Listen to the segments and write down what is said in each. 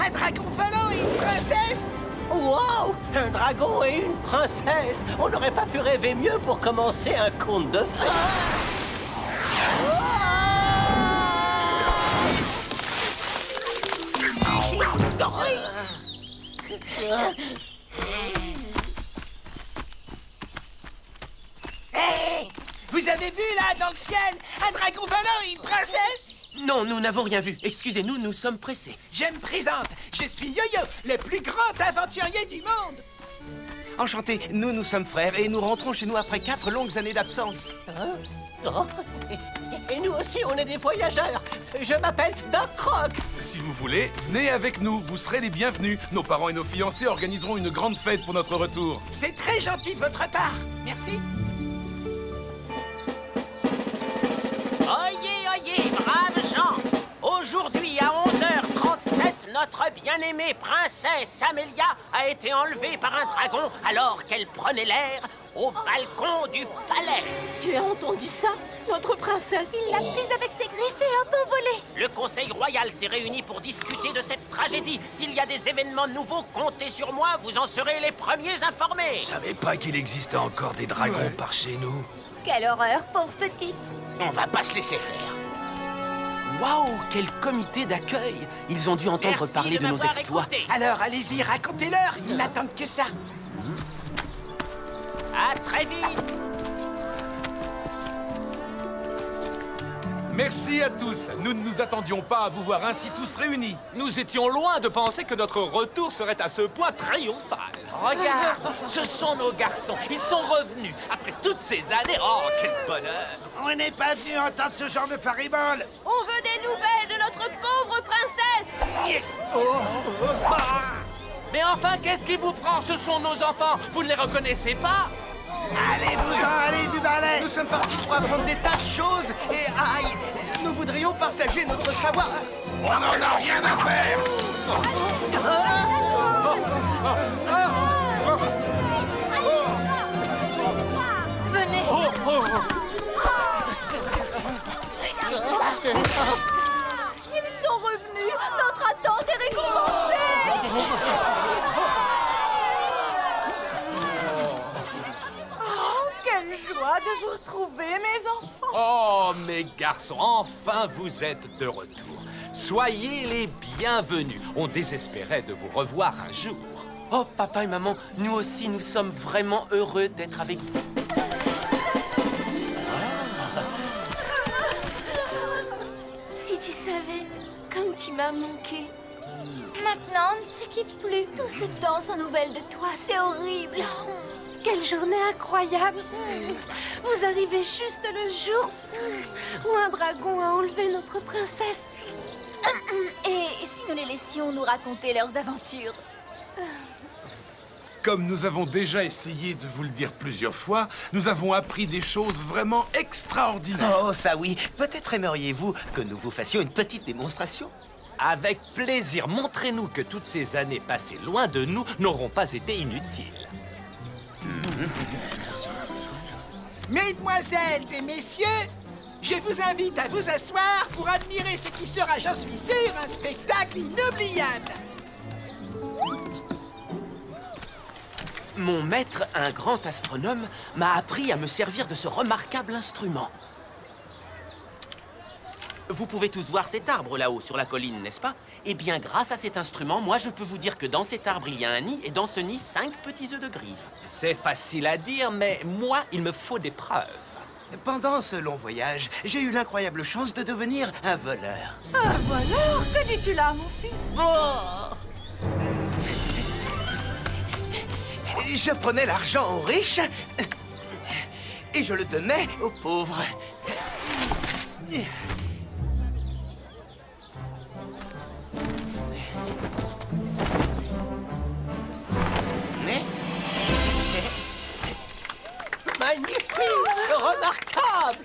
Un dragon volant et une princesse! Wow! Un dragon et une princesse! On n'aurait pas pu rêver mieux pour commencer un conte de fées. Hey! Vous avez vu, là, dans le ciel, un dragon volant et une princesse? Non, nous n'avons rien vu. Excusez-nous, nous sommes pressés. Je me présente, je suis Yo-Yo, le plus grand aventurier du monde! Enchanté, nous sommes frères et nous rentrons chez nous après 4 longues années d'absence. Oh. Et nous aussi, on est des voyageurs. Je m'appelle Doc Croc. Si vous voulez, venez avec nous, vous serez les bienvenus. Nos parents et nos fiancés organiseront une grande fête pour notre retour. C'est très gentil de votre part. Merci. Oyez, oyez, braves gens! Aujourd'hui, à 11h37, notre bien-aimée princesse Amélia a été enlevée par un dragon alors qu'elle prenait l'air au balcon du palais. Tu as entendu ça? Notre princesse! Il l'a prise avec ses griffes et un peu volée. Le conseil royal s'est réuni pour discuter de cette tragédie. S'il y a des événements nouveaux, comptez sur moi, vous en serez les premiers informés. Je savais pas qu'il existait encore des dragons par chez nous. Quelle horreur, pauvre petite. On va pas se laisser faire. Waouh, quel comité d'accueil! Ils ont dû entendre parler de nos exploits. Alors, allez-y, racontez-leur. Ils n'attendent que ça. À très vite! Merci à tous. Nous ne nous attendions pas à vous voir ainsi tous réunis. Nous étions loin de penser que notre retour serait à ce point triomphal. Regarde, ce sont nos garçons. Ils sont revenus après toutes ces années. Oh, quel bonheur! On n'est pas venu entendre ce genre de faribole. On veut des nouvelles de notre pauvre princesse! Mais enfin, qu'est-ce qui vous prend? Ce sont nos enfants. Vous ne les reconnaissez pas? Allez-vous-en, allez du balai. Nous sommes partis pour apprendre des tas de choses et aïe, nous voudrions partager notre savoir. On n'en a rien à faire. Venez! Ils sont revenus! Notre attente est récompensée! Oh, quelle joie de vous retrouver, mes enfants! Oh, mes garçons, enfin vous êtes de retour. Soyez les bienvenus. On désespérait de vous revoir un jour. Oh, papa et maman, nous aussi, nous sommes vraiment heureux d'être avec vous. Si tu savais, comme tu m'as manqué. Maintenant, on ne se quitte plus. Tout ce temps sans nouvelles de toi, c'est horrible. Quelle journée incroyable! Vous arrivez juste le jour où un dragon a enlevé notre princesse. Et si nous les laissions nous raconter leurs aventures? Comme nous avons déjà essayé de vous le dire plusieurs fois, nous avons appris des choses vraiment extraordinaires. Oh, ça oui. Peut-être aimeriez-vous que nous vous fassions une petite démonstration? Avec plaisir, montrez-nous que toutes ces années passées loin de nous n'auront pas été inutiles. Mesdemoiselles et messieurs, je vous invite à vous asseoir pour admirer ce qui sera, j'en suis sûr, un spectacle inoubliable. Mon maître, un grand astronome, m'a appris à me servir de ce remarquable instrument. Vous pouvez tous voir cet arbre là-haut sur la colline, n'est-ce pas? Eh bien, grâce à cet instrument, moi, je peux vous dire que dans cet arbre, il y a un nid, et dans ce nid, 5 petits œufs de grive. C'est facile à dire, mais moi, il me faut des preuves. Pendant ce long voyage, j'ai eu l'incroyable chance de devenir un voleur. Un voleur? Que dis-tu là, mon fils? Oh! Je prenais l'argent aux riches et je le donnais aux pauvres. Magnifique! Remarquable!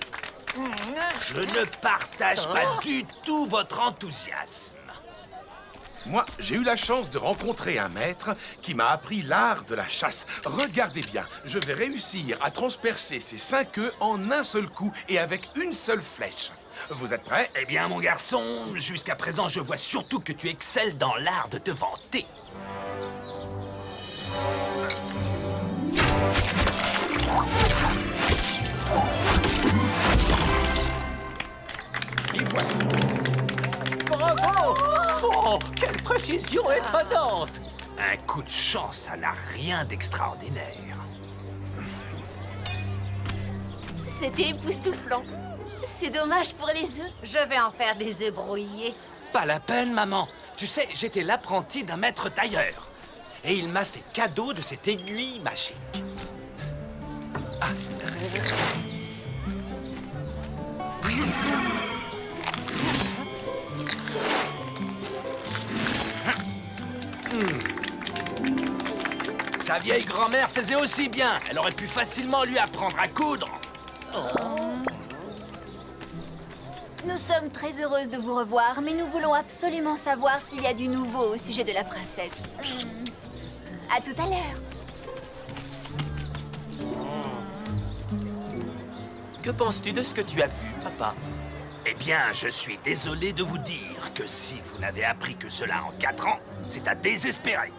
Je ne partage pas du tout votre enthousiasme. Moi, j'ai eu la chance de rencontrer un maître qui m'a appris l'art de la chasse. Regardez bien, je vais réussir à transpercer ces 5 œufs en un seul coup et avec une seule flèche. Vous êtes prêts? Eh bien, mon garçon, jusqu'à présent, je vois surtout que tu excelles dans l'art de te vanter. Et voilà. Bravo! Oh, quelle précision étonnante! Un coup de chance, ça n'a rien d'extraordinaire. C'était époustouflant. C'est dommage pour les œufs. Je vais en faire des œufs brouillés. Pas la peine, maman. Tu sais, j'étais l'apprenti d'un maître tailleur. Et il m'a fait cadeau de cette aiguille magique. Sa vieille grand-mère faisait aussi bien. Elle aurait pu facilement lui apprendre à coudre. Nous sommes très heureuses de vous revoir, mais nous voulons absolument savoir s'il y a du nouveau au sujet de la princesse. À tout à l'heure. Que penses-tu de ce que tu as vu, papa? Eh bien, je suis désolé de vous dire que si vous n'avez appris que cela en 4 ans, c'est à désespérer.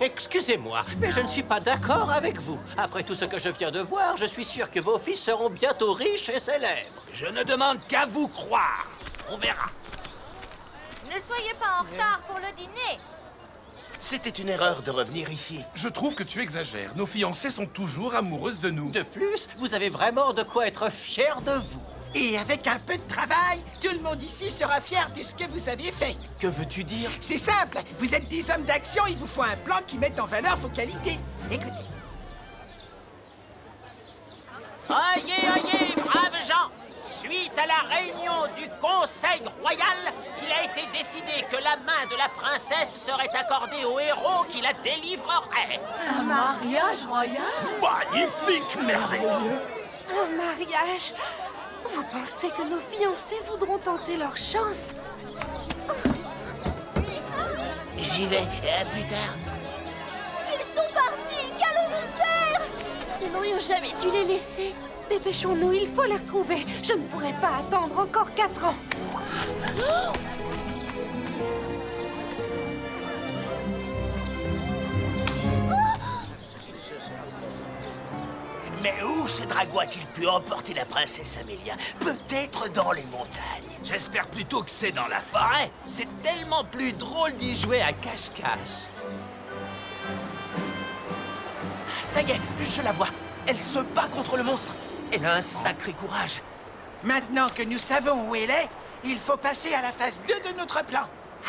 Excusez-moi, mais je ne suis pas d'accord avec vous. Après tout ce que je viens de voir, je suis sûr que vos fils seront bientôt riches et célèbres. Je ne demande qu'à vous croire. On verra. Ne soyez pas en retard pour le dîner. C'était une erreur de revenir ici. Je trouve que tu exagères. Nos fiancées sont toujours amoureuses de nous. De plus, vous avez vraiment de quoi être fier de vous. Et avec un peu de travail, tout le monde ici sera fier de ce que vous avez fait. Que veux-tu dire? C'est simple, vous êtes des hommes d'action, il vous faut un plan qui mette en valeur vos qualités. Écoutez. Oyez, braves gens! Suite à la réunion du Conseil royal, il a été décidé que la main de la princesse serait accordée au héros qui la délivrerait. Un mariage royal? Magnifique, merveilleux. Un mariage? Vous pensez que nos fiancés voudront tenter leur chance? J'y vais, à plus tard. Ils sont partis. Qu'allons-nous faire? Nous n'aurions jamais dû les laisser. Dépêchons-nous, il faut les retrouver. Je ne pourrai pas attendre encore 4 ans. Mais où ce dragon a-t-il pu emporter la princesse Amélia? Peut-être dans les montagnes. J'espère plutôt que c'est dans la forêt. C'est tellement plus drôle d'y jouer à cache-cache. Ça y est, je la vois. Elle se bat contre le monstre. Elle a un sacré courage. Maintenant que nous savons où elle est, il faut passer à la phase 2 de notre plan.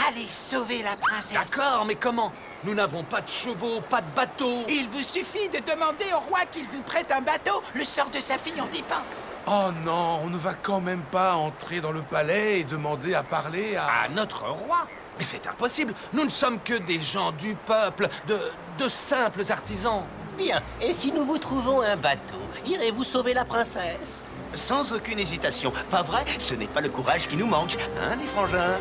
Allez sauver la princesse. D'accord, mais comment? Nous n'avons pas de chevaux, pas de bateau. Il vous suffit de demander au roi qu'il vous prête un bateau. Le sort de sa fille en dépend. Oh non, on ne va quand même pas entrer dans le palais et demander à parler à... À notre roi? Mais c'est impossible. Nous ne sommes que des gens du peuple, de simples artisans. Bien, et si nous vous trouvons un bateau, irez-vous sauver la princesse? Sans aucune hésitation. Pas vrai? Ce n'est pas le courage qui nous manque, hein, les frangins?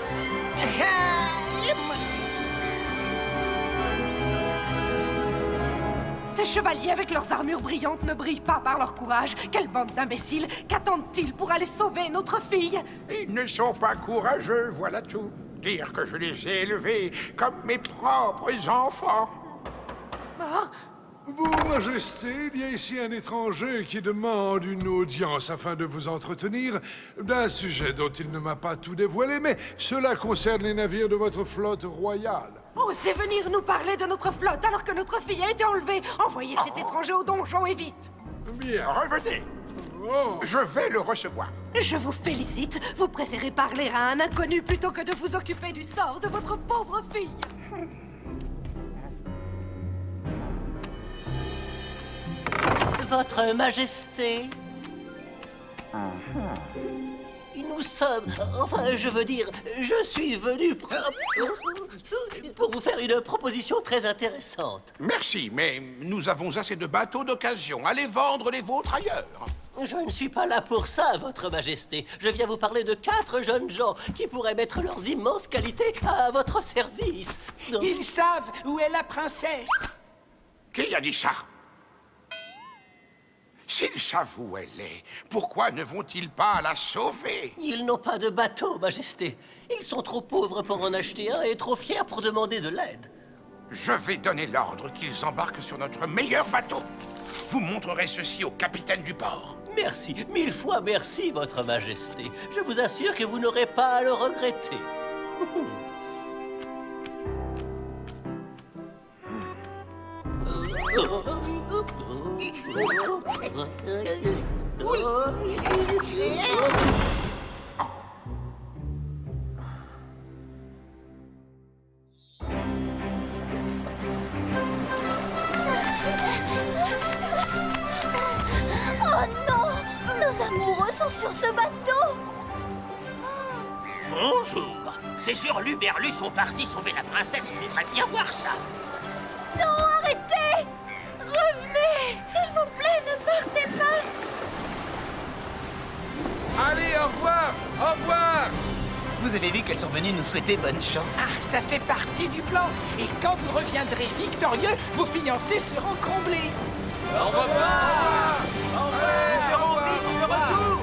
Ces chevaliers avec leurs armures brillantes ne brillent pas par leur courage. Quelle bande d'imbéciles! Qu'attendent-ils pour aller sauver notre fille? Ils ne sont pas courageux, voilà tout. Dire que je les ai élevés comme mes propres enfants. Ah! Vos Majestés, il y a ici un étranger qui demande une audience afin de vous entretenir d'un sujet dont il ne m'a pas tout dévoilé, mais cela concerne les navires de votre flotte royale. Osez venir nous parler de notre flotte alors que notre fille a été enlevée. Envoyez cet étranger au donjon et vite. Bien. Revenez. Oh. Je vais le recevoir. Je vous félicite. Vous préférez parler à un inconnu plutôt que de vous occuper du sort de votre pauvre fille. Votre Majesté. Nous sommes... Enfin, je veux dire, je suis venu pour vous faire une proposition très intéressante. Merci, mais nous avons assez de bateaux d'occasion. Allez vendre les vôtres ailleurs. Je ne suis pas là pour ça, Votre Majesté. Je viens vous parler de 4 jeunes gens qui pourraient mettre leurs immenses qualités à votre service. Ils savent où est la princesse. Qui a dit ça? S'ils savent où elle est, pourquoi ne vont-ils pas la sauver? Ils n'ont pas de bateau, Majesté. Ils sont trop pauvres pour en acheter un et trop fiers pour demander de l'aide. Je vais donner l'ordre qu'ils embarquent sur notre meilleur bateau. Vous montrerez ceci au capitaine du port. Merci, 1000 fois merci, Votre Majesté. Je vous assure que vous n'aurez pas à le regretter. Oh non! Nos amoureux sont sur ce bateau! Bonjour. Ces hurluberlus sont partis sauver la princesse. Je voudrais bien voir ça. Non, arrêtez! Revenez! S'il vous plaît, ne partez pas! Allez, au revoir! Au revoir! Vous avez vu qu'elles sont venues nous souhaiter bonne chance. Ah, ça fait partie du plan. Et quand vous reviendrez victorieux, vos fiancés seront comblés. Au revoir! Nous serons vite de retour!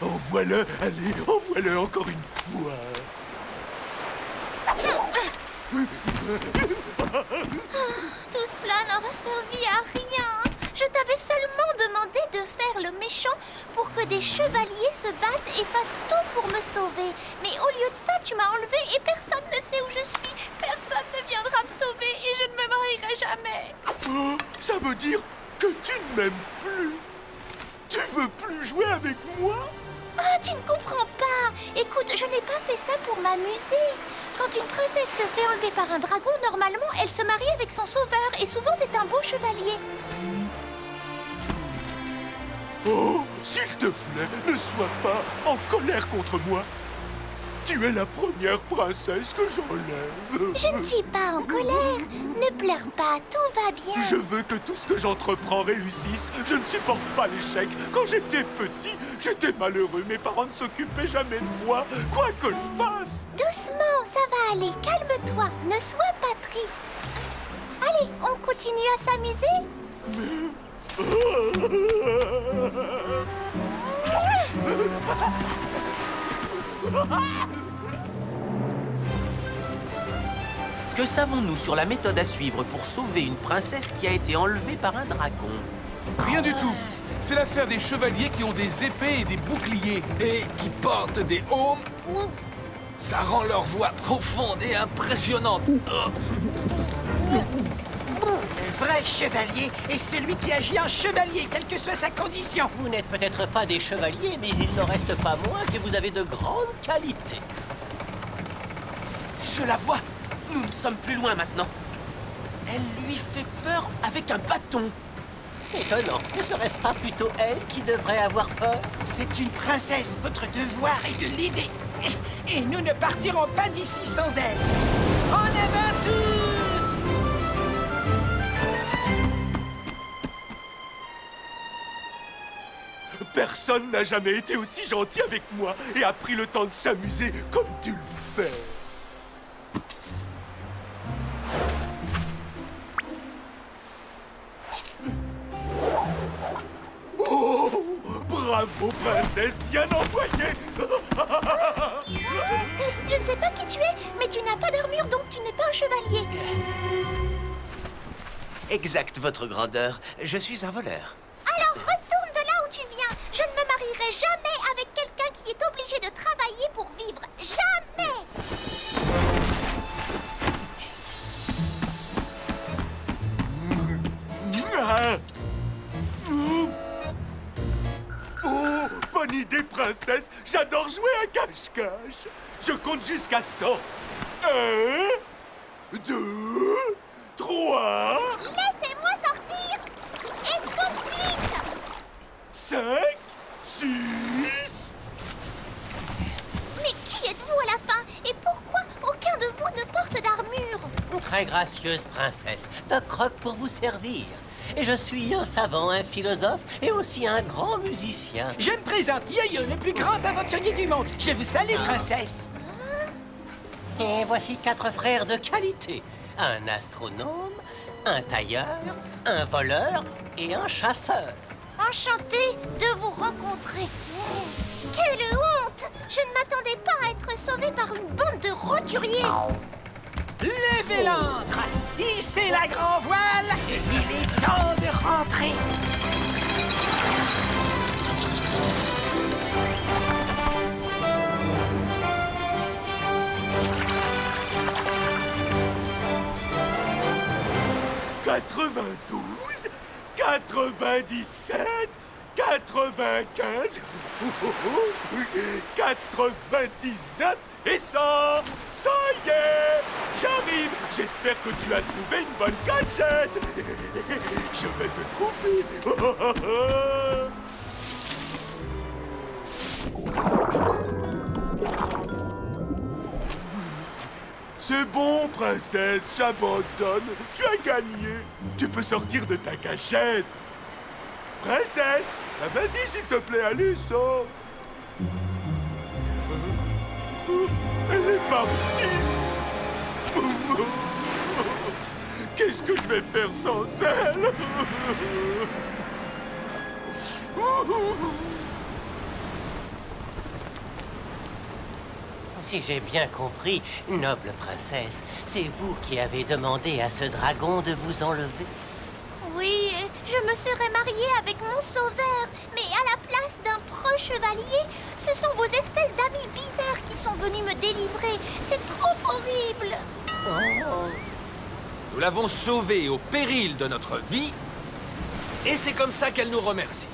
Envoie-le, allez, envoie-le encore une fois. Tout cela n'aura servi à rien. Je t'avais seulement demandé de faire le méchant pour que des chevaliers se battent et fassent tout pour me sauver. Mais au lieu de ça, tu m'as enlevé et personne ne sait où je suis. Personne ne viendra me sauver et je ne me marierai jamais. Oh, ça veut dire que tu ne m'aimes plus. Tu veux plus jouer avec moi? Ah, tu ne comprends pas. Écoute, je n'ai pas fait ça pour m'amuser. Quand une princesse se fait enlever par un dragon, normalement, elle se marie avec son sauveur. Et souvent, c'est un beau chevalier. Oh, s'il te plaît, ne sois pas en colère contre moi. Tu es la première princesse que j'enlève. Je ne suis pas en colère. Ne pleure pas, tout va bien. Je veux que tout ce que j'entreprends réussisse. Je ne supporte pas l'échec. Quand j'étais petit, j'étais malheureux. Mes parents ne s'occupaient jamais de moi, quoi que je fasse. Doucement, ça va aller. Calme-toi. Ne sois pas triste. Allez, on continue à s'amuser. Que savons-nous sur la méthode à suivre pour sauver une princesse qui a été enlevée par un dragon? Rien du tout. C'est l'affaire des chevaliers qui ont des épées et des boucliers. Et qui portent des aumes. Ça rend leur voix profonde et impressionnante. Un vrai chevalier est celui qui agit en chevalier, quelle que soit sa condition. Vous n'êtes peut-être pas des chevaliers, mais il n'en reste pas moins que vous avez de grandes qualités. Je la vois. Nous ne sommes plus loin maintenant. Elle lui fait peur avec un bâton. Étonnant. Ne serait-ce pas plutôt elle qui devrait avoir peur? C'est une princesse. Votre devoir est de l'aider. Et nous ne partirons pas d'ici sans elle. En avant toutes! Personne n'a jamais été aussi gentil avec moi et a pris le temps de s'amuser comme tu le fais. Oh, bravo, princesse, bien envoyée. Je ne sais pas qui tu es, mais tu n'as pas d'armure, donc tu n'es pas un chevalier. Exact, votre grandeur. Je suis un voleur. Alors retourne de là où tu viens. Je ne me marierai jamais avec quelqu'un qui est obligé de travailler pour vivre. Jamais. Oh, bonne idée, princesse. J'adore jouer à cache-cache. Je compte jusqu'à 100. 1, 2, 3... Laissez-moi sortir. Et tout de suite. 5, 6... Mais qui êtes-vous à la fin? Et pourquoi aucun de vous ne porte d'armure? Très gracieuse princesse, Doc Rock pour vous servir. Et je suis un savant, un philosophe et aussi un grand musicien. Je me présente, Yo-Yo, le plus grand aventurier du monde. Je vous salue, princesse. Et voici 4 frères de qualité. Un astronome, un tailleur, un voleur et un chasseur. Enchantée de vous rencontrer. Quelle honte! Je ne m'attendais pas à être sauvée par une bande de roturiers. Levez l'ancre, hissez la grand voile, il est temps de rentrer. « 92, 97, 95, 99 et 100. Ça y est, j'arrive. J'espère que tu as trouvé une bonne cachette. Je vais te trouver. C'est bon, princesse, j'abandonne. Tu as gagné. Tu peux sortir de ta cachette. Princesse, vas-y, s'il te plaît, allez, sors. Elle est partie. Qu'est-ce que je vais faire sans elle? Si j'ai bien compris, noble princesse, c'est vous qui avez demandé à ce dragon de vous enlever? Oui, je me serais mariée avec mon sauveur, mais à la place d'un proche chevalier, ce sont vos espèces d'amis bizarres qui sont venus me délivrer. C'est trop horrible. Nous l'avons sauvée au péril de notre vie, et c'est comme ça qu'elle nous remercie.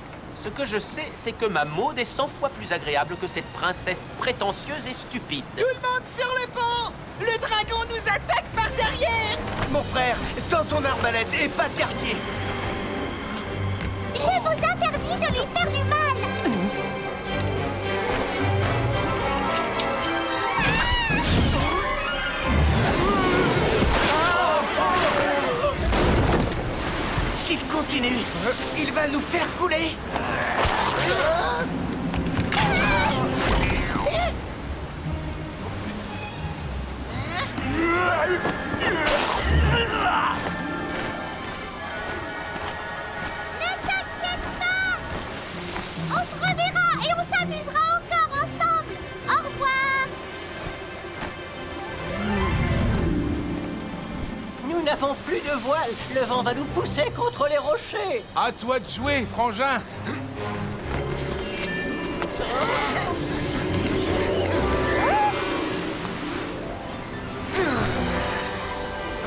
Ce que je sais, c'est que ma Maud est 100 fois plus agréable que cette princesse prétentieuse et stupide. Tout le monde sur le pont! Le dragon nous attaque par derrière! Mon frère, tends ton arbalète et pas de quartier. Je vous interdis de lui faire du mal. S'il continue, il va nous faire couler. Ne t'inquiète pas. On se reverra et on s'amusera encore ensemble. Au revoir. Nous n'avons plus de voile. Le vent va nous pousser contre les rochers. À toi de jouer, frangin.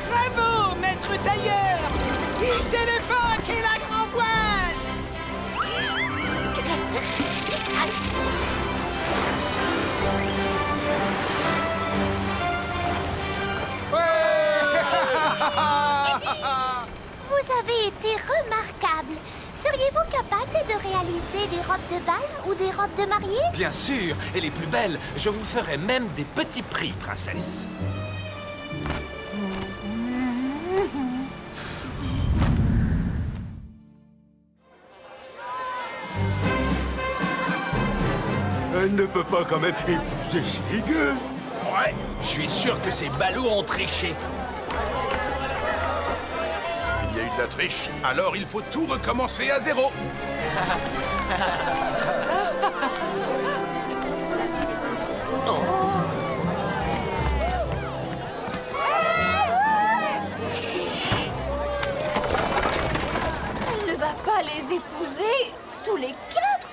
Bravo, maître tailleur! Hissez le foc et la grand voile! Vous avez été remarquable. Seriez-vous capable de réaliser des robes de bal ou des robes de mariée? Bien sûr, et les plus belles, je vous ferai même des petits prix, princesse. Elle ne peut pas quand même épouser Sigurd. Ouais, je suis sûr que ces ballots ont triché. S'il y a eu de la triche, alors il faut tout recommencer à zéro. Elle ne va pas les épouser, tous les 4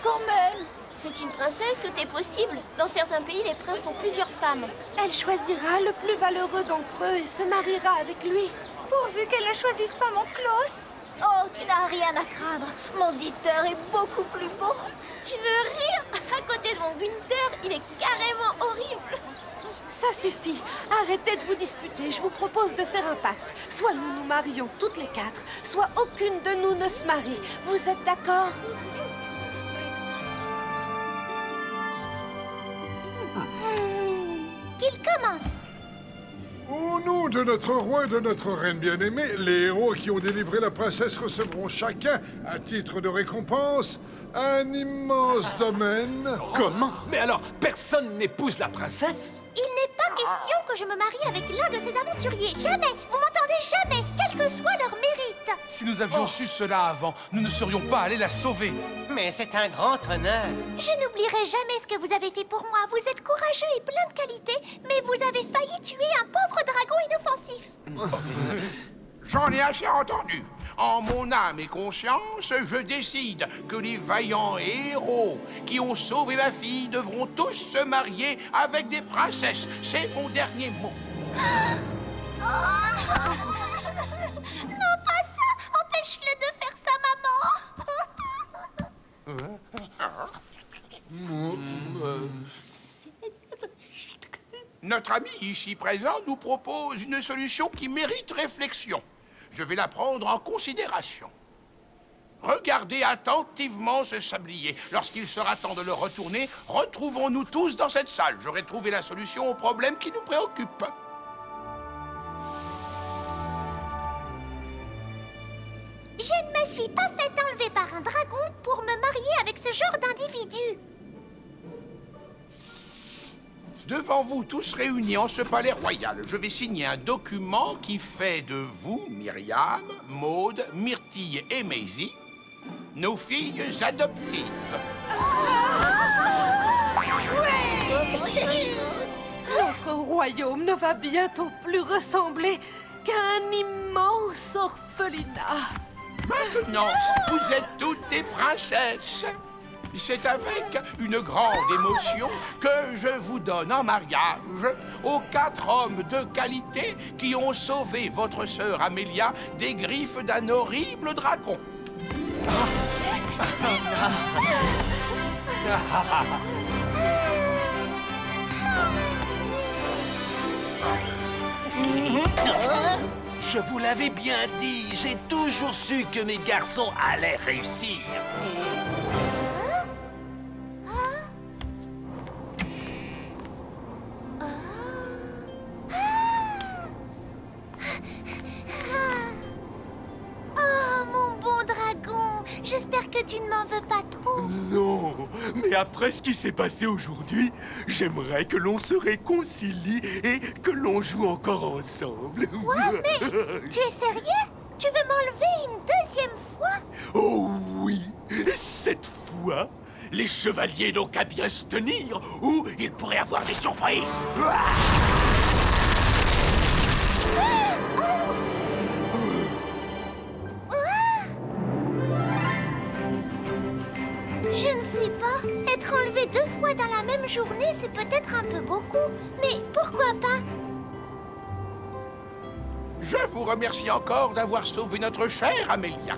quand même. C'est une princesse, tout est possible. Dans certains pays, les princes ont plusieurs femmes. Elle choisira le plus valeureux d'entre eux et se mariera avec lui. Pourvu qu'elle ne choisisse pas mon Klaus. Oh, tu n'as rien à craindre. Mon Dieter est beaucoup plus beau. Tu veux rire? À côté de mon Günther, il est carrément horrible. Ça suffit. Arrêtez de vous disputer. Je vous propose de faire un pacte. Soit nous nous marions toutes les 4, soit aucune de nous ne se marie. Vous êtes d'accord? Qu'il commence. Au nom de notre roi et de notre reine bien-aimée, les héros qui ont délivré la princesse recevront chacun, à titre de récompense, un immense domaine. Comment? Mais alors, personne n'épouse la princesse? Il n'est pas question que je me marie avec l'un de ces aventuriers. Jamais. Vous m'entendez? Jamais. Quel que soit leur mérite. Si nous avions su cela avant, nous ne serions pas allés la sauver. Mais c'est un grand honneur. Je n'oublierai jamais ce que vous avez fait pour moi. Vous êtes courageux et plein de qualités, mais vous avez failli tuer un pauvre dragon inoffensif. J'en ai assez entendu. En mon âme et conscience, je décide que les vaillants héros qui ont sauvé ma fille devront tous se marier avec des princesses. C'est mon dernier mot. Non, pas ça. Empêche-le de faire ça, maman. Notre ami ici présent nous propose une solution qui mérite réflexion. Je vais la prendre en considération. Regardez attentivement ce sablier. Lorsqu'il sera temps de le retourner, retrouvons-nous tous dans cette salle. J'aurai trouvé la solution au problème qui nous préoccupe. Je ne me suis pas fait enlever par un dragon pour me marier avec ce genre d'individu. Devant vous tous réunis en ce palais royal, je vais signer un document qui fait de vous, Myriam, Maude, Myrtille et Maisie, nos filles adoptives. Notre royaume ne va bientôt plus ressembler qu'à un immense orphelinat. Maintenant, vous êtes toutes des princesses. C'est avec une grande émotion que je vous donne en mariage aux 4 hommes de qualité qui ont sauvé votre sœur Amélia des griffes d'un horrible dragon. Je vous l'avais bien dit, j'ai toujours su que mes garçons allaient réussir. J'espère que tu ne m'en veux pas trop. Non, mais après ce qui s'est passé aujourd'hui, j'aimerais que l'on se réconcilie et que l'on joue encore ensemble. Quoi? Mais tu es sérieux? Tu veux m'enlever une deuxième fois? Oh oui, cette fois, les chevaliers n'ont qu'à bien se tenir ou ils pourraient avoir des surprises. Je ne sais pas. Être enlevé 2 fois dans la même journée, c'est peut-être un peu beaucoup. Mais pourquoi pas? Je vous remercie encore d'avoir sauvé notre chère Amélia.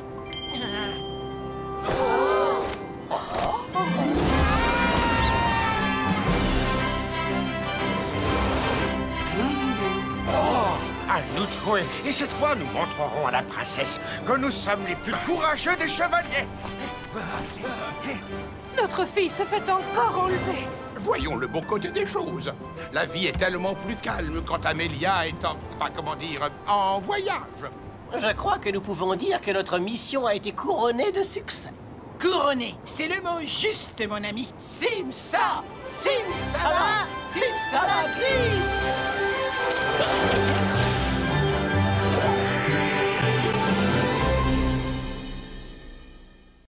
À nous de jouer. Et cette fois, nous montrerons à la princesse que nous sommes les plus courageux des chevaliers. Notre fille se fait encore enlever. Voyons le bon côté des choses. La vie est tellement plus calme quand Amélia est en voyage. Je crois que nous pouvons dire que notre mission a été couronnée de succès. Couronnée, c'est le mot juste, mon ami. Simsa! Simsala! Simsala!